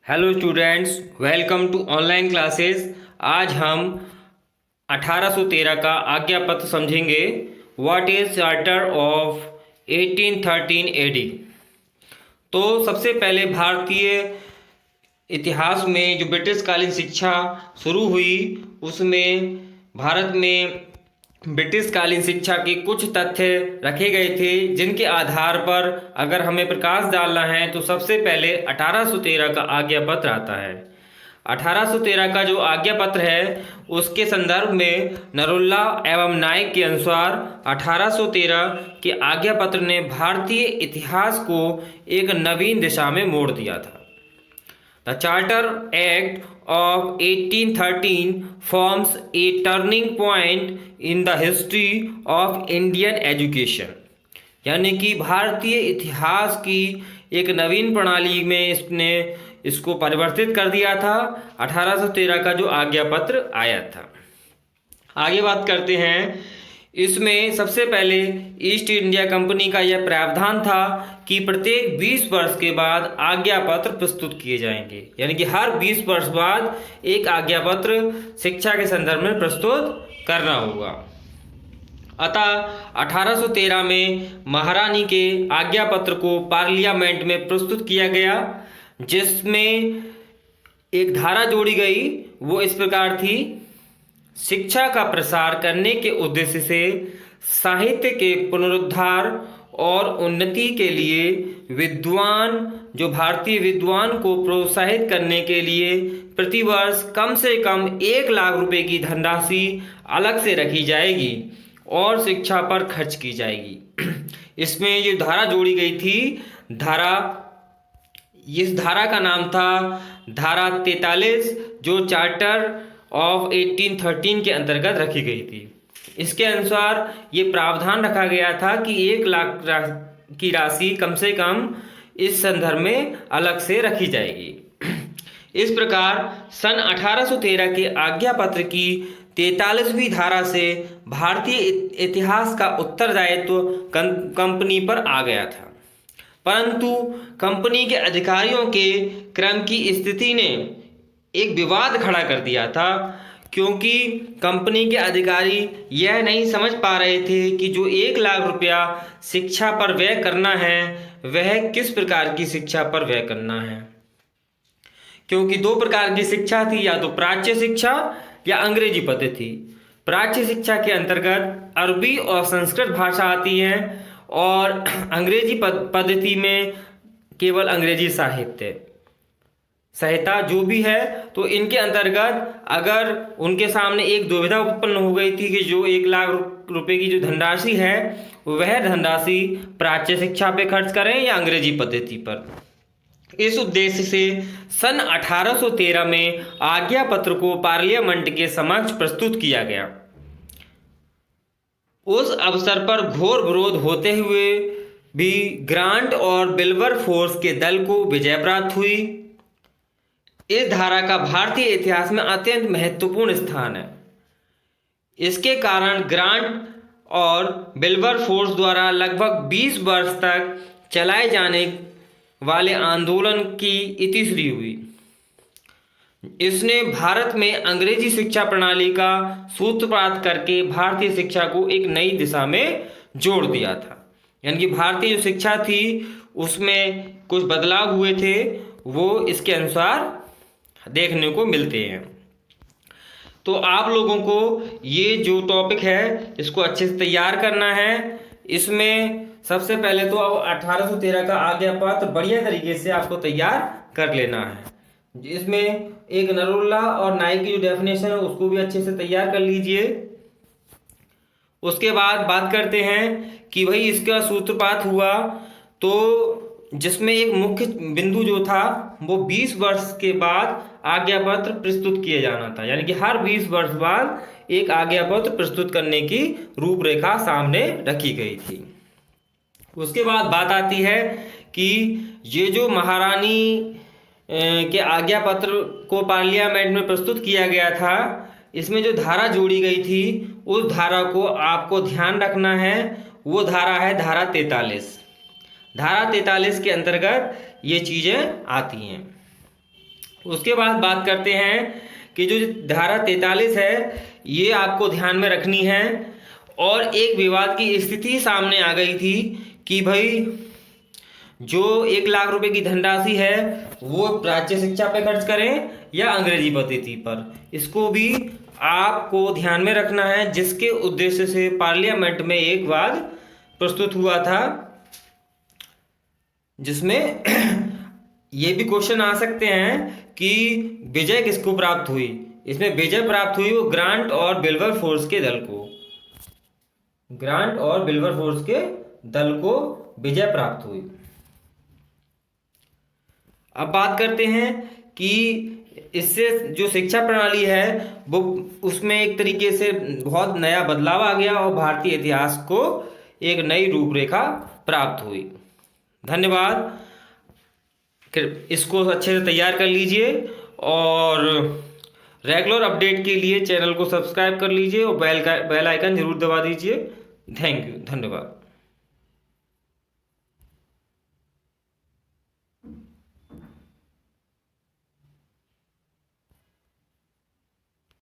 Hello students, welcome to online classes. आज हम 1813 का आज्ञा पत्र समझेंगे। What is charter of 1813 AD. तो सबसे पहले भारतीय इतिहास में जो ब्रिटिश कालीन शिक्षा शुरू हुई उसमें भारत में ब्रिटिश कालीन शिक्षा के कुछ तथ्य रखे गए थे, जिनके आधार पर अगर हमें प्रकाश डालना है तो सबसे पहले 1813 का आज्ञा पत्र आता है। 1813 का जो आज्ञा पत्र है उसके संदर्भ में नरुला एवं नाइक के अनुसार 1813 के आज्ञा पत्र ने भारतीय इतिहास को एक नवीन दिशा में मोड़ दिया था। The Charter Act of 1813 forms a turning point in the history of Indian education। यानी कि भारतीय इतिहास की एक नवीन प्रणाली में इसने इसको परिवर्तित कर दिया था। 1813 का जो आज्ञा पत्र आया था। आगे बात करते हैं। इसमें सबसे पहले ईस्ट इंडिया कंपनी का यह प्रावधान था कि प्रत्येक 20 वर्ष के बाद आज्ञा पत्र प्रस्तुत किए जाएंगे, यानी कि हर 20 वर्ष बाद एक आज्ञा पत्र शिक्षा के संदर्भ में प्रस्तुत करना होगा। अतः 1813 में महारानी के आज्ञा पत्र को पार्लियामेंट में प्रस्तुत किया गया, जिसमें एक धारा जोड़ी गई। वो इस प्रकार थी: शिक्षा का प्रसार करने के उद्देश्य से साहित्य के पुनरुद्धार और उन्नति के लिए भारतीय विद्वान को प्रोत्साहित करने के लिए प्रतिवर्ष कम से कम 1 लाख रुपए की धनराशि अलग से रखी जाएगी और शिक्षा पर खर्च की जाएगी। इसमें ये धारा जोड़ी गई थी। इस धारा का नाम था धारा 43, जो चार्टर ऑफ 1813 के अंतर्गत रखी गई थी। इसके अनुसार ये प्रावधान रखा गया था कि 1 लाख की राशि कम से कम इस संदर्भ में अलग से रखी जाएगी। इस प्रकार सन 1813 के आज्ञा पत्र की 43वीं धारा से भारतीय इतिहास का उत्तरदायित्व कंपनी पर आ गया था, परंतु कंपनी के अधिकारियों के क्रम की स्थिति ने एक विवाद खड़ा कर दिया था, क्योंकि कंपनी के अधिकारी यह नहीं समझ पा रहे थे कि जो 1 लाख रुपया शिक्षा पर व्यय करना है वह किस प्रकार की शिक्षा पर व्यय करना है। क्योंकि 2 प्रकार की शिक्षा थी, या तो प्राच्य शिक्षा या अंग्रेजी पद्धति। प्राच्य शिक्षा के अंतर्गत अरबी और संस्कृत भाषा आती है, और अंग्रेजी पद्धति में केवल अंग्रेजी संहिता जो भी है। तो इनके अंतर्गत अगर उनके सामने एक दुविधा उत्पन्न हो गई थी कि जो 1 लाख रुपए की जो धनराशि है वह धनराशि प्राच्य शिक्षा पे खर्च करें या अंग्रेजी पद्धति पर। इस उद्देश्य से सन 1813 में आज्ञा पत्र को पार्लियामेंट के समक्ष प्रस्तुत किया गया। उस अवसर पर घोर विरोध होते हुए भी ग्रांट और विल्बरफोर्स के दल को विजय प्राप्त हुई। इस धारा का भारतीय इतिहास में अत्यंत महत्वपूर्ण स्थान है। इसके कारण ग्रांट और विल्बरफोर्स द्वारा लगभग 20 वर्ष तक चलाए जाने वाले आंदोलन की इतिश्री हुई। इसने भारत में अंग्रेजी शिक्षा प्रणाली का सूत्रपात करके भारतीय शिक्षा को एक नई दिशा में जोड़ दिया था। यानी कि भारतीय जो शिक्षा थी उसमें कुछ बदलाव हुए थे, वो इसके अनुसार देखने को मिलते हैं। तो आप लोगों को ये जो टॉपिक है इसको अच्छे से तैयार करना है। इसमें सबसे पहले तो अब 1813 का आज्ञा पत्र बढ़िया तरीके से आपको तैयार कर लेना है। इसमें एक नरुला और नाइक की जो डेफिनेशन है उसको भी अच्छे से तैयार कर लीजिए। उसके बाद बात करते हैं कि भाई इसका सूत्रपात हुआ, तो जिसमें एक मुख्य बिंदु जो था वो 20 वर्ष के बाद आज्ञा पत्र प्रस्तुत किया जाना था। यानी कि हर 20 वर्ष बाद एक आज्ञा पत्र प्रस्तुत करने की रूपरेखा सामने रखी गई थी। उसके बाद बात आती है कि ये जो महारानी के आज्ञा पत्र को पार्लियामेंट में प्रस्तुत किया गया था, इसमें जो धारा जोड़ी गई थी उस धारा को आपको ध्यान रखना है। वो धारा है धारा 43। धारा 43 के अंतर्गत ये चीज़ें आती हैं। उसके बाद बात करते हैं कि जो धारा 43 है ये आपको ध्यान में रखनी है। और एक विवाद की स्थिति सामने आ गई थी कि भाई जो 1 लाख रुपए की धनराशि है वो राज्य शिक्षा पे खर्च करें या अंग्रेजी पद्धति पर। इसको भी आपको ध्यान में रखना है, जिसके उद्देश्य से पार्लियामेंट में एक वाद प्रस्तुत हुआ था, जिसमें ये भी क्वेश्चन आ सकते हैं कि विजय किसको प्राप्त हुई। इसमें विजय प्राप्त हुई वो ग्रांट और बिल्वर फोर्स के दल को, ग्रांट और बिल्वर फोर्स के दल को विजय प्राप्त हुई। अब बात करते हैं कि इससे जो शिक्षा प्रणाली है वो उसमें एक तरीके से बहुत नया बदलाव आ गया और भारतीय इतिहास को एक नई रूपरेखा प्राप्त हुई। धन्यवाद। इसको अच्छे से तैयार कर लीजिए और रेगुलर अपडेट के लिए चैनल को सब्सक्राइब कर लीजिए और बेल आइकन जरूर दबा दीजिए। थैंक यू, धन्यवाद।